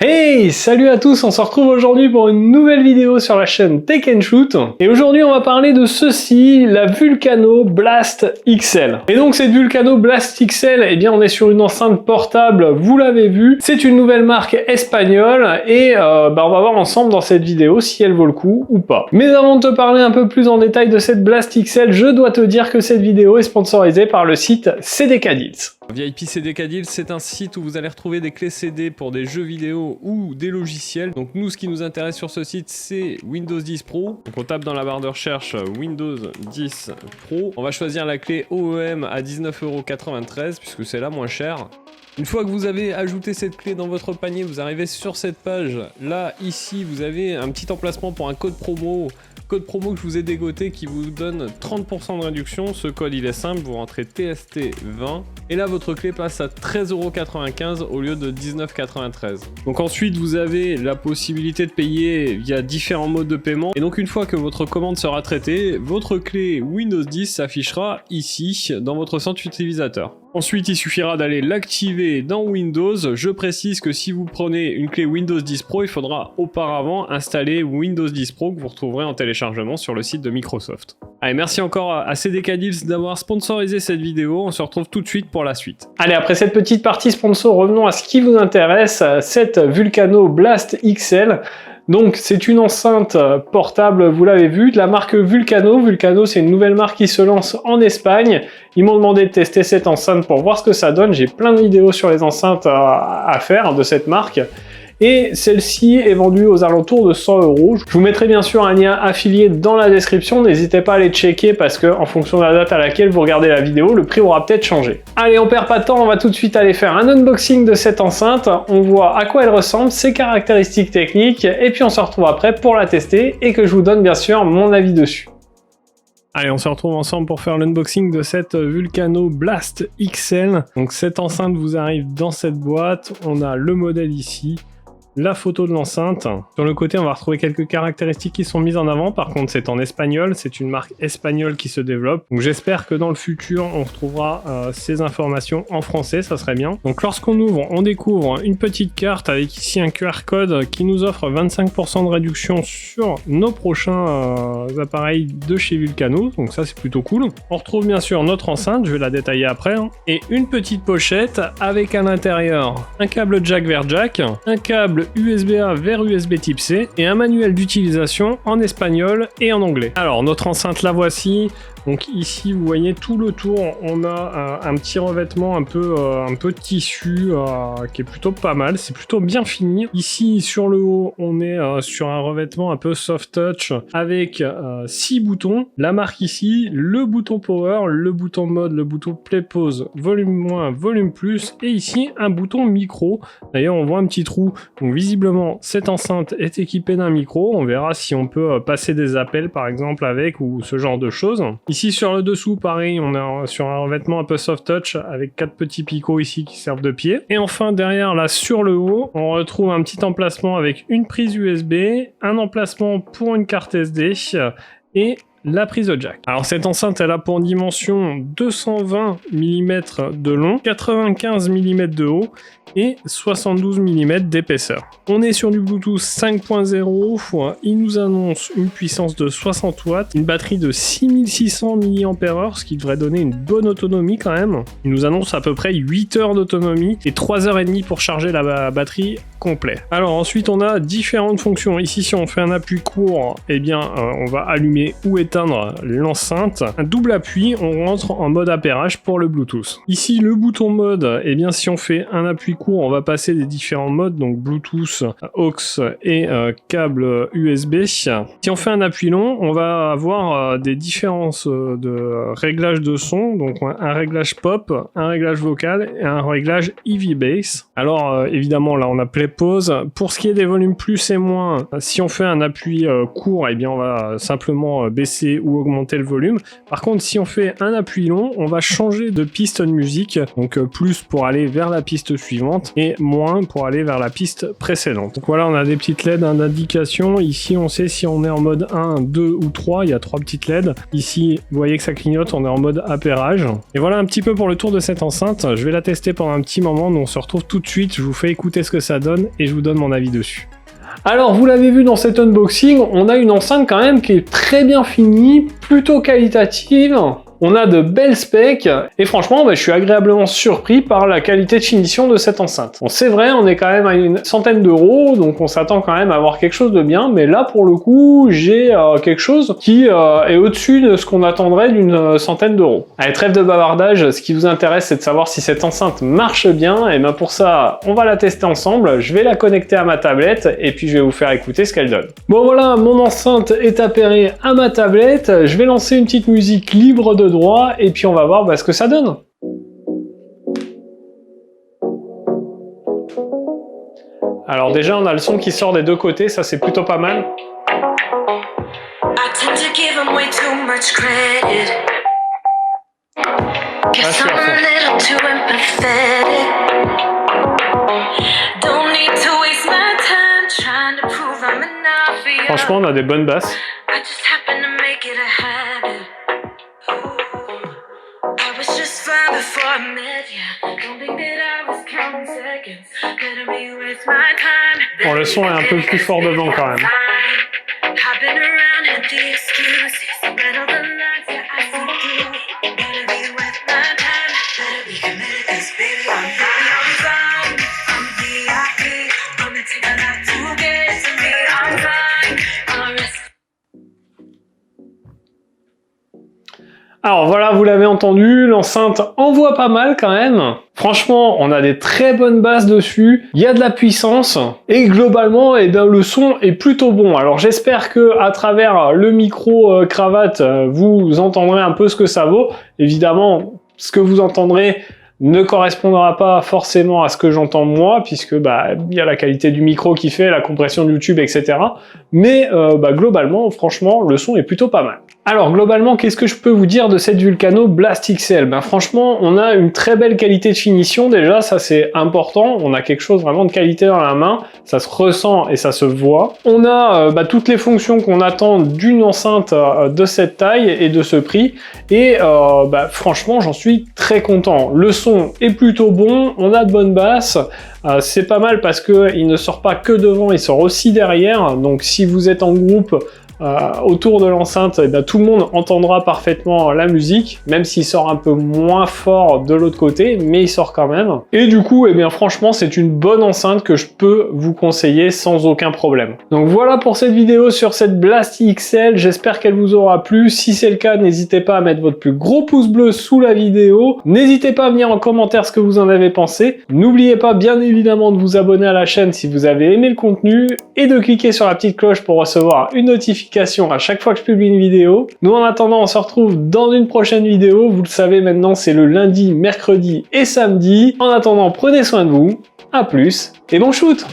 Hey, salut à tous, on se retrouve aujourd'hui pour une nouvelle vidéo sur la chaîne Tech & Shoot. Et aujourd'hui on va parler de ceci, la Vulcano Blast XL. Et donc cette Vulcano Blast XL, eh bien on est sur une enceinte portable, vous l'avez vu. C'est une nouvelle marque espagnole et on va voir ensemble dans cette vidéo si elle vaut le coup ou pas. Mais avant de te parler un peu plus en détail de cette Blast XL, je dois te dire que cette vidéo est sponsorisée par le site CDK Deals. VIP CDK Deals, c'est un site où vous allez retrouver des clés CD pour des jeux vidéo ou des logiciels. Donc nous, ce qui nous intéresse sur ce site, c'est Windows 10 Pro. Donc on tape dans la barre de recherche Windows 10 Pro. On va choisir la clé OEM à 19,93 € puisque c'est la moins chère. Une fois que vous avez ajouté cette clé dans votre panier, vous arrivez sur cette page. Là, ici, vous avez un petit emplacement pour un code promo. Code promo que je vous ai dégoté qui vous donne 30% de réduction. Ce code, il est simple. Vous rentrez TST20. Et là, votre clé passe à 13,95 € au lieu de 19,93 €. Donc ensuite, vous avez la possibilité de payer via différents modes de paiement. Et donc, une fois que votre commande sera traitée, votre clé Windows 10 s'affichera ici, dans votre centre utilisateur. Ensuite, il suffira d'aller l'activer dans Windows. Je précise que si vous prenez une clé Windows 10 Pro, il faudra auparavant installer Windows 10 Pro que vous retrouverez en téléchargement sur le site de Microsoft. Allez, merci encore à CDK Deals d'avoir sponsorisé cette vidéo. On se retrouve tout de suite pour la suite. Allez, après cette petite partie sponsor, revenons à ce qui vous intéresse, cette Vulcano Blast XL. Donc c'est une enceinte portable, vous l'avez vu, de la marque Vulcano. Vulcano, c'est une nouvelle marque qui se lance en Espagne. Ils m'ont demandé de tester cette enceinte pour voir ce que ça donne. J'ai plein de vidéos sur les enceintes à faire de cette marque. Et celle-ci est vendue aux alentours de 100 €. Je vous mettrai bien sûr un lien affilié dans la description, n'hésitez pas à aller checker parce que en fonction de la date à laquelle vous regardez la vidéo, le prix aura peut-être changé. Allez, on perd pas de temps, on va tout de suite aller faire un unboxing de cette enceinte, on voit à quoi elle ressemble, ses caractéristiques techniques, et puis on se retrouve après pour la tester et que je vous donne bien sûr mon avis dessus. Allez, on se retrouve ensemble pour faire l'unboxing de cette Vulcano Blast XL. Donc cette enceinte vous arrive dans cette boîte, on a le modèle ici, la photo de l'enceinte. Sur le côté, on va retrouver quelques caractéristiques qui sont mises en avant. Par contre, c'est en espagnol. C'est une marque espagnole qui se développe. Donc, j'espère que dans le futur, on retrouvera ces informations en français. Ça serait bien. Donc, lorsqu'on ouvre, on découvre une petite carte avec ici un QR code qui nous offre 25% de réduction sur nos prochains appareils de chez Vulcano. Donc, ça, c'est plutôt cool. On retrouve bien sûr notre enceinte. Je vais la détailler après. Et une petite pochette avec à l'intérieur un câble jack vers jack, un câble USB-A vers USB type C et un manuel d'utilisation en espagnol et en anglais. Alors notre enceinte la voici. Donc ici vous voyez tout le tour, on a un petit revêtement un peu de tissu qui est plutôt pas mal, c'est plutôt bien fini. Ici sur le haut on est sur un revêtement un peu soft touch avec 6 boutons. La marque ici, le bouton power, le bouton mode, le bouton play pause, volume moins, volume plus et ici un bouton micro. D'ailleurs on voit un petit trou, donc visiblement cette enceinte est équipée d'un micro, on verra si on peut passer des appels par exemple avec ou ce genre de choses. Ici sur le dessous, pareil, on est sur un revêtement un peu soft touch avec 4 petits picots ici qui servent de pied. Et enfin derrière, là sur le haut, on retrouve un petit emplacement avec une prise USB, un emplacement pour une carte SD et la prise de jack. Alors cette enceinte elle a pour dimension 220 mm de long, 95 mm de haut et 72 mm d'épaisseur. On est sur du Bluetooth 5.0, il nous annonce une puissance de 60 watts, une batterie de 6600 mAh, ce qui devrait donner une bonne autonomie quand même. Il nous annonce à peu près 8 heures d'autonomie et 3h30 pour charger la batterie complet. Alors ensuite on a différentes fonctions. Ici si on fait un appui court, eh bien on va allumer ou éteindre l'enceinte. Un double appui, on rentre en mode appairage pour le Bluetooth. Ici le bouton mode, eh bien si on fait un appui court, on va passer des différents modes, donc Bluetooth, aux et câble USB. Si on fait un appui long, on va avoir des différences de réglage de son, donc un réglage pop, un réglage vocal et un réglage EV Bass. Alors évidemment là on a play pause. Pour ce qui est des volumes plus et moins, si on fait un appui court, eh bien on va simplement baisser ou augmenter le volume. Par contre, si on fait un appui long, on va changer de piste de musique, donc plus pour aller vers la piste suivante suivante et moins pour aller vers la piste précédente. Donc voilà, on a des petites LED d'indication. Ici, on sait si on est en mode 1, 2 ou 3. Il y a 3 petites LED. Ici, vous voyez que ça clignote, on est en mode appairage. Et voilà un petit peu pour le tour de cette enceinte. Je vais la tester pendant un petit moment. Donc on se retrouve tout de suite. Je vous fais écouter ce que ça donne et je vous donne mon avis dessus. Alors, vous l'avez vu dans cet unboxing, on a une enceinte quand même qui est très bien finie, plutôt qualitative. On a de belles specs et franchement, je suis agréablement surpris par la qualité de finition de cette enceinte. Bon, c'est vrai, on est quand même à une centaine d'euros, donc on s'attend quand même à avoir quelque chose de bien, mais là, pour le coup, j'ai quelque chose qui est au-dessus de ce qu'on attendrait d'une centaine d'euros. Allez, trêve de bavardage, ce qui vous intéresse, c'est de savoir si cette enceinte marche bien, et bien pour ça, on va la tester ensemble, je vais la connecter à ma tablette, et puis je vais vous faire écouter ce qu'elle donne. Bon voilà, mon enceinte est appairée à ma tablette, je vais lancer une petite musique libre de droit et puis on va voir ce que ça donne. Alors déjà on a le son qui sort des deux côtés, ça c'est plutôt pas mal. Franchement on a des bonnes basses. Bon, le son est un peu plus fort devant quand même. Alors voilà, vous l'avez entendu, l'enceinte envoie pas mal quand même. Franchement, on a des très bonnes basses dessus, il y a de la puissance et globalement, le son est plutôt bon. Alors j'espère que à travers le micro cravate, vous entendrez un peu ce que ça vaut. Évidemment, ce que vous entendrez ne correspondra pas forcément à ce que j'entends moi, puisque il y a la qualité du micro qui fait, la compression de YouTube, etc. Mais globalement, franchement, le son est plutôt pas mal. Alors globalement, qu'est-ce que je peux vous dire de cette Vulcano Blast XL? Franchement, on a une très belle qualité de finition déjà, ça c'est important, on a quelque chose vraiment de qualité dans la main, ça se ressent et ça se voit. On a toutes les fonctions qu'on attend d'une enceinte de cette taille et de ce prix, et franchement j'en suis très content. Le son est plutôt bon, on a de bonnes basses, c'est pas mal parce qu'il ne sort pas que devant, il sort aussi derrière, donc si vous êtes en groupe, autour de l'enceinte, tout le monde entendra parfaitement la musique, même s'il sort un peu moins fort de l'autre côté, mais il sort quand même. Et du coup, franchement, c'est une bonne enceinte que je peux vous conseiller sans aucun problème. Donc voilà pour cette vidéo sur cette Blast XL, j'espère qu'elle vous aura plu. Si c'est le cas, n'hésitez pas à mettre votre plus gros pouce bleu sous la vidéo. N'hésitez pas à venir en commentaire ce que vous en avez pensé. N'oubliez pas, bien évidemment, de vous abonner à la chaîne si vous avez aimé le contenu et de cliquer sur la petite cloche pour recevoir une notification à chaque fois que je publie une vidéo. Nous en attendant, on se retrouve dans une prochaine vidéo. Vous le savez maintenant, c'est le lundi, mercredi et samedi. En attendant, prenez soin de vous. À plus et bon shoot!